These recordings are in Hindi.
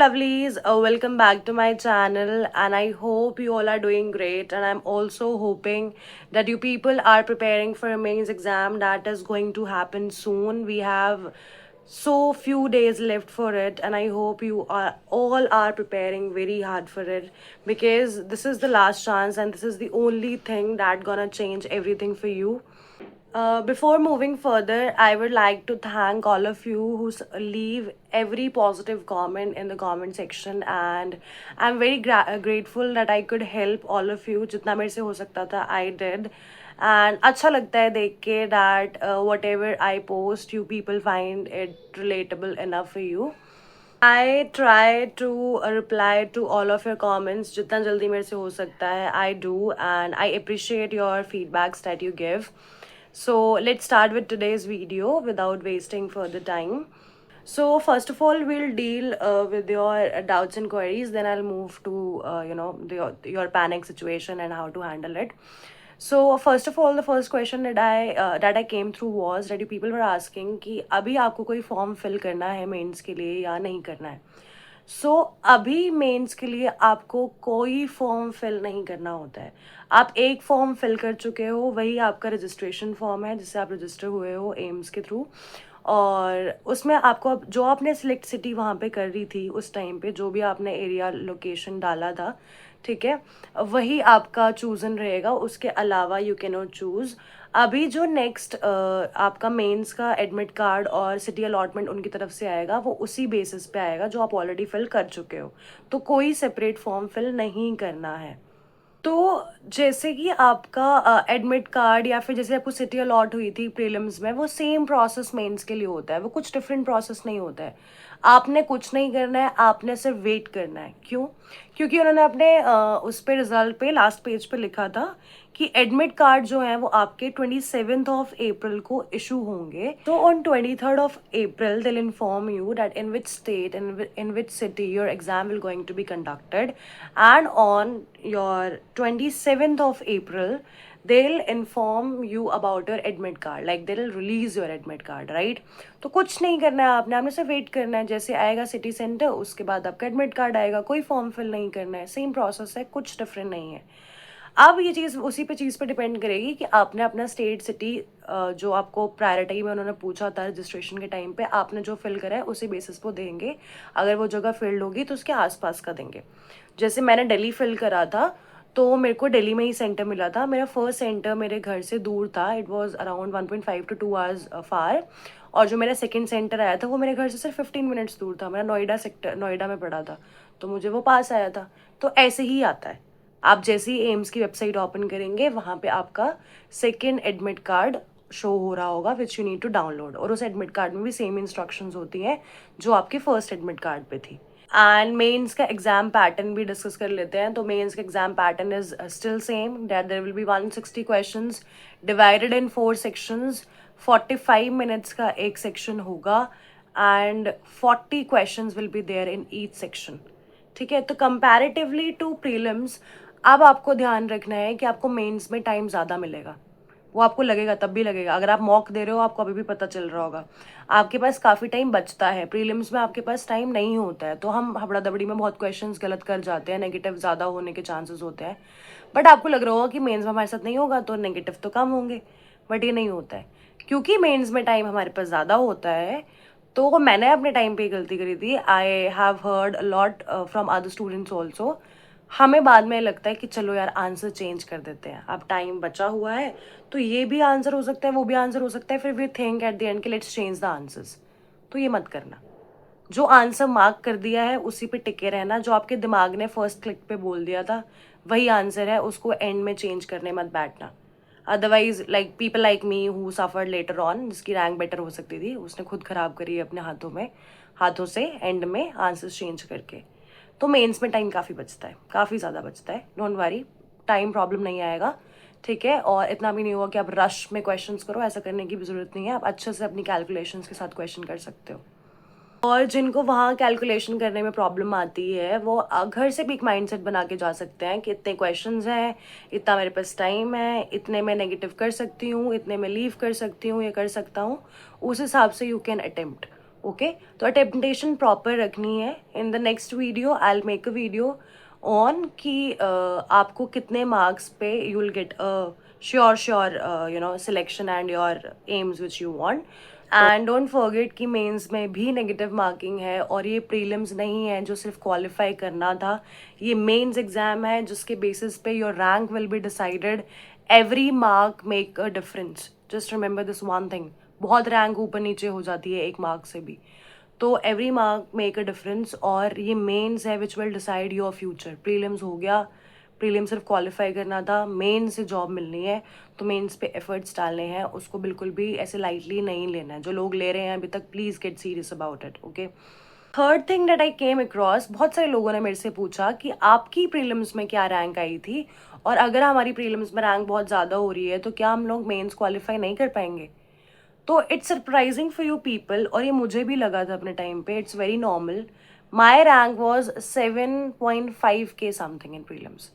lovelies, welcome back to my channel, and I hope you all are doing great. And I'm also hoping that you people are preparing for a mains exam that is going to happen soon. We have so few days left for it, and I hope you are all are preparing very hard for it, because this is the last chance and this is the only thing that gonna change everything for you. Before moving further, I would like to thank all of you who leave every positive comment in the comment section, and I'm very grateful that I could help all of you. जितना मेरे से हो सकता था, I did. And अच्छा लगता है देख के that whatever I post, you people find it relatable enough for you. I try to reply to all of your comments जितना जल्दी मेरे से हो सकता है. I do, and I appreciate your feedbacks that you give. So let's start with today's video without wasting further time. So first of all, we'll deal with your doubts and queries. Then I'll move to your panic situation and how to handle it. So first of all, the first question that I came through was that you people were asking कि अभी आपको कोई फॉर्म फिल करना है मेंस के लिए या नहीं करना है. सो अभी मेंस के लिए आपको कोई फॉर्म फिल नहीं करना होता है. आप एक फॉर्म फिल कर चुके हो, वही आपका रजिस्ट्रेशन फॉर्म है जिससे आप रजिस्टर हुए हो एम्स के थ्रू. और उसमें आपको जो आपने सिलेक्ट सिटी वहाँ पे कर रही थी उस टाइम पे, जो भी आपने एरिया लोकेशन डाला था, ठीक है, वही आपका चूजन रहेगा. उसके अलावा यू कैन नॉट चूज. अभी जो नेक्स्ट आपका मेंस का एडमिट कार्ड और सिटी अलॉटमेंट उनकी तरफ से आएगा, वो उसी बेसिस पे आएगा जो आप ऑलरेडी फिल कर चुके हो. तो कोई सेपरेट फॉर्म फिल नहीं करना है. तो जैसे कि आपका एडमिट कार्ड या फिर जैसे आपको सिटी अलॉट हुई थी प्रीलिम्स में, वो सेम प्रोसेस मेंस के लिए होता है. वो कुछ डिफरेंट प्रोसेस नहीं होता है. आपने कुछ नहीं करना है, आपने सिर्फ वेट करना है. क्यों? क्योंकि उन्होंने अपने उस पे रिजल्ट पे लास्ट पेज पे लिखा था कि एडमिट कार्ड जो है वो आपके 27th ऑफ अप्रैल को इशू होंगे. तो on 23rd of April will inform you that in which state in which city your exam will going to be conducted, and on your 27th of April, they'll inform you about your admit card, like they'll release your admit card, right? तो कुछ नहीं करना है आपने सिर्फ वेट करना है. जैसे आएगा सिटी सेंटर, उसके बाद आपका एडमिट कार्ड आएगा. कोई फॉर्म फिल नहीं करना है, सेम प्रोसेस है, कुछ डिफरेंट नहीं है. अब ये चीज़ उसी पे चीज़ पे डिपेंड करेगी कि आपने अपना स्टेट सिटी जो आपको प्रायोरिटी में उन्होंने पूछा था रजिस्ट्रेशन के टाइम पे, आपने जो फिल करा है उसी बेसिस पे देंगे. अगर वो जगह फिल्ड होगी तो उसके आसपास का देंगे. जैसे मैंने दिल्ली फिल करा था, तो मेरे को दिल्ली में ही सेंटर मिला था. मेरा फर्स्ट सेंटर मेरे घर से दूर था. It was around 1.5 to 2 hours फार. और जो मेरा सेकंड सेंटर आया था वो मेरे घर से सिर्फ 15 मिनट्स दूर था. मेरा नोएडा में पड़ा था, तो मुझे वो पास आया था. तो ऐसे ही आता है. आप जैसे ही एम्स की वेबसाइट ओपन करेंगे, वहाँ पे आपका सेकेंड एडमिट कार्ड शो हो रहा होगा which you need to download. और उस एडमिट कार्ड में भी सेम इंस्ट्रक्शंस होती हैं जो आपके फर्स्ट एडमिट कार्ड पे थी. एंड मेंस का एग्जाम पैटर्न भी डिस्कस कर लेते हैं. तो मेंस का exam pattern is still same, that there will be 160 questions divided in 4 sections. 45 minutes का एक सेक्शन होगा and 40 questions will be there in each section. ठीक है. तो कंपैरेटिवली टू प्रीलिम्स, अब आपको ध्यान रखना है कि आपको मेंस में टाइम ज़्यादा मिलेगा. वो आपको लगेगा, तब भी लगेगा. अगर आप मॉक दे रहे हो, आपको अभी भी पता चल रहा होगा आपके पास काफ़ी टाइम बचता है. प्रीलिम्स में आपके पास टाइम नहीं होता है, तो हम हबड़ा दबड़ी में बहुत क्वेश्चंस गलत कर जाते हैं, नेगेटिव ज़्यादा होने के चांसेस होते हैं. बट आपको लग रहा होगा कि मेंस में हमारे साथ नहीं होगा तो नेगेटिव तो कम होंगे, बट ये नहीं होता है. क्योंकि मेंस में टाइम हमारे पास ज़्यादा होता है, तो मैंने अपने टाइम पे गलती करी थी. I have heard a lot from other students also. हमें बाद में लगता है कि चलो यार आंसर चेंज कर देते हैं, अब टाइम बचा हुआ है तो ये भी आंसर हो सकता है, वो भी आंसर हो सकता है. फिर we think at the end कि लेट्स चेंज द आंसर्स. तो ये मत करना. जो आंसर मार्क कर दिया है उसी पे टिके रहना. जो आपके दिमाग ने फर्स्ट क्लिक पे बोल दिया था वही आंसर है, उसको एंड में चेंज करने मत बैठना. Otherwise like people like me who suffered later on, जिसकी रैंक बेटर हो सकती थी, उसने खुद खराब करी अपने हाथों से एंड में आंसर्स चेंज करके. तो मेंस में टाइम काफ़ी बचता है, काफ़ी ज़्यादा बचता है. डोंट वरी, टाइम प्रॉब्लम नहीं आएगा. ठीक है. और इतना भी नहीं होगा कि आप रश में क्वेश्चंस करो, ऐसा करने की भी ज़रूरत नहीं है. आप अच्छे से अपनी कैलकुलेशंस के साथ क्वेश्चन कर सकते हो. और जिनको वहाँ कैलकुलेशन करने में प्रॉब्लम आती है, वो घर से भी एक माइंडसेट बना के जा सकते हैं कि इतने क्वेश्चंस हैं, इतना मेरे पास टाइम है, इतने मैं नेगेटिव कर सकती हूँ, इतने मैं लीव कर सकती हूँ, ये कर सकता हूँ. उस हिसाब से यू कैन अटेम्प्ट. ओके, तो अटेम्पटेशन प्रॉपर रखनी है. In the next video I will make a video on कि आपको कितने मार्क्स पे you will get sure selection and your AIIMS which you want. And don't forget कि मेंस में भी नेगेटिव मार्किंग है, और ये प्रीलिम्स नहीं है जो सिर्फ क्वालिफाई करना था. ये मेंस एग्जाम है जिसके बेसिस पे your rank will be decided. Every mark make a difference. Just remember this one thing. बहुत रैंक ऊपर नीचे हो जाती है एक मार्क से भी. तो every mark make a difference, और ये मेंस है which will decide your future. Prelims हो गया, प्रीलिम सिर्फ क्वालिफाई करना था, मेन से जॉब मिलनी है, तो मेंस पे एफर्ट्स डालने हैं. उसको बिल्कुल भी ऐसे लाइटली नहीं लेना है. जो लोग ले रहे हैं अभी तक, please get serious about it. Okay, third thing that I came across, बहुत सारे लोगों ने मेरे से पूछा कि आपकी प्रीलिम्स में क्या रैंक आई थी, और अगर हमारी प्रीलिम्स में रैंक बहुत ज़्यादा हो रही है तो क्या हम लोग मेंस क्वालिफाई नहीं कर पाएंगे. तो it's surprising for you people, और ये मुझे भी लगा था अपने टाइम पे. It's very normal. My rank was 7.5 K something in prelims,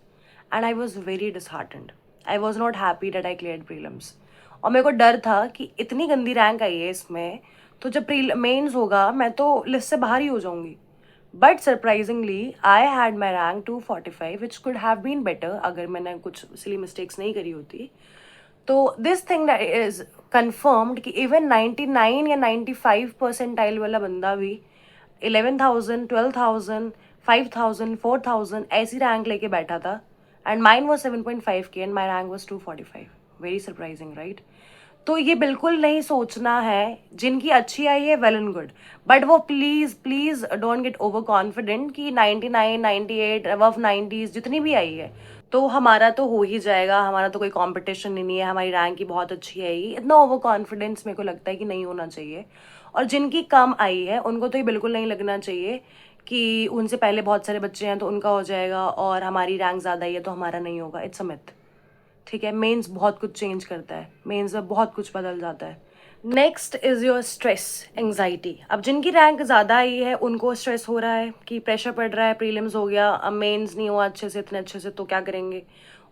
and I was very disheartened. I was not happy that I cleared prelims. और मेरे को डर था कि इतनी गंदी रैंक आई है इसमें, तो जब मेंस होगा मैं तो लिस्ट से बाहर ही हो जाऊंगी. But surprisingly I had my rank 245 which could have been better अगर मैंने कुछ सिली मिस्टेक्स नहीं करी होती. तो दिस थिंग इज कन्फर्म्ड कि इवन 99 या 95 परसेंटाइल वाला बंदा भी 11,000, 12,000, 5,000, 4,000 ऐसी रैंक लेके बैठा था. एंड माइन वॉज 7.5 के and my rank was 245. Very surprising, right? तो ये बिल्कुल नहीं सोचना है. जिनकी अच्छी आई है, वेल एंड गुड, बट वो please please don't get over confident कि 99, 98, अबव 90s जितनी भी आई है तो हमारा तो हो ही जाएगा, हमारा तो कोई कंपटीशन ही नहीं है, हमारी रैंक ही बहुत अच्छी है. ही इतना ओवर कॉन्फिडेंस मेरे को लगता है कि नहीं होना चाहिए. और जिनकी कम आई है उनको तो ये बिल्कुल नहीं लगना चाहिए कि उनसे पहले बहुत सारे बच्चे हैं तो उनका हो जाएगा, और हमारी रैंक ज़्यादा ही है तो हमारा नहीं होगा. It's a myth. ठीक है, मेंस बहुत कुछ चेंज करता है, मेंस में बहुत कुछ बदल जाता है. Next is your stress, anxiety. अब जिनकी रैंक ज़्यादा आई है उनको स्ट्रेस हो रहा है कि प्रेशर पड़ रहा है, प्रीलिम्स हो गया, अब मेंस नहीं हुआ अच्छे से, इतने अच्छे से, तो क्या करेंगे.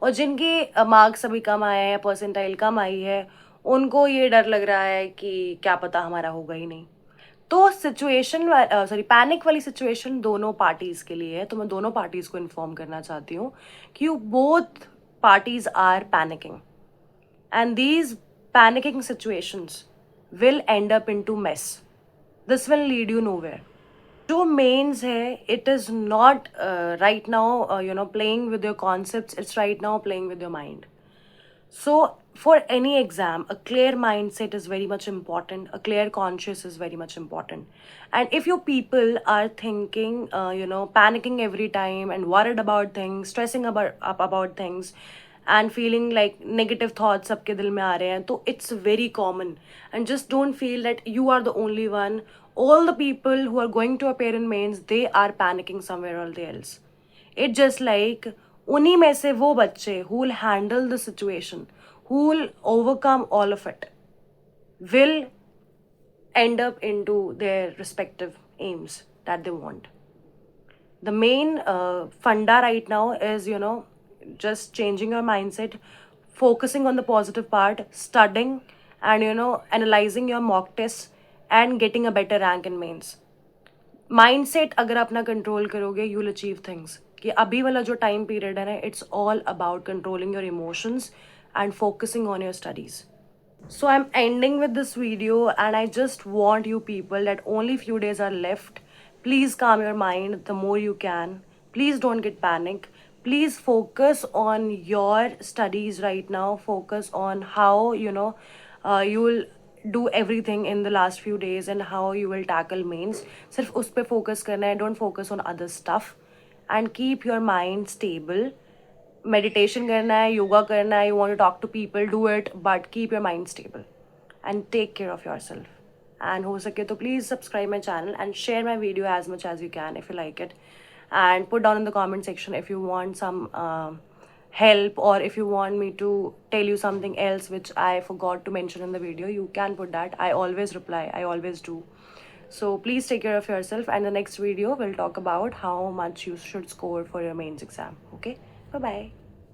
और जिनके मार्क्स अभी कम आए हैं या परसेंटाइल कम आई है, उनको ये डर लग रहा है कि क्या पता हमारा होगा ही नहीं. तो सिचुएशन पैनिक वाली सिचुएशन दोनों पार्टीज के लिए है. तो मैं दोनों पार्टीज को इन्फॉर्म करना चाहती हूँ कि both parties are panicking, and these panicking situations will end up into mess. This will lead you nowhere. जो मेंस है, it is not right now playing with your concepts. It's right now playing with your mind. So for any exam, a clear mindset is very much important. A clear conscience is very much important. And if you people are thinking, panicking every time and worried about things, stressing about things, and feeling like negative thoughts सबके दिल में आ रहे हैं, तो it's very common. And just don't feel that you are the only one. All the people who are going to appear in mains, they are panicking somewhere or else. It's just like उन्हीं में से वो बच्चे who will handle the situation, who will overcome all of it, will end up into their respective aims that they want. The main funda right now is, just changing your mindset, focusing on the positive part, studying, and, analyzing your mock tests and getting a better rank in mains. Mindset अगर अपना कंट्रोल करोगे, you will achieve things. कि अभी वाला जो टाइम पीरियड है ना, it's all about controlling your emotions and focusing on your studies. So I'm ending with this video, and I just want you people that only few days are left. Please calm your mind the more you can. Please don't get panic. Please focus on your studies right now. Focus on how, you will do everything in the last few days and how you will tackle mains. सिर्फ उस पे focus करना है. Don't focus on other stuff. And keep your mind stable. Meditation करना है, yoga करना है, you want to talk to people, do it, but keep your mind stable and take care of yourself. And हो सके तो please subscribe my channel and share my video as much as you can if you like it. And put down in the comment section if you want some help, or if you want me to tell you something else which I forgot to mention in the video. You can put that. I always reply. I always do. So please take care of yourself, and the next video we'll talk about how much you should score for your mains exam. Okay? Bye-bye.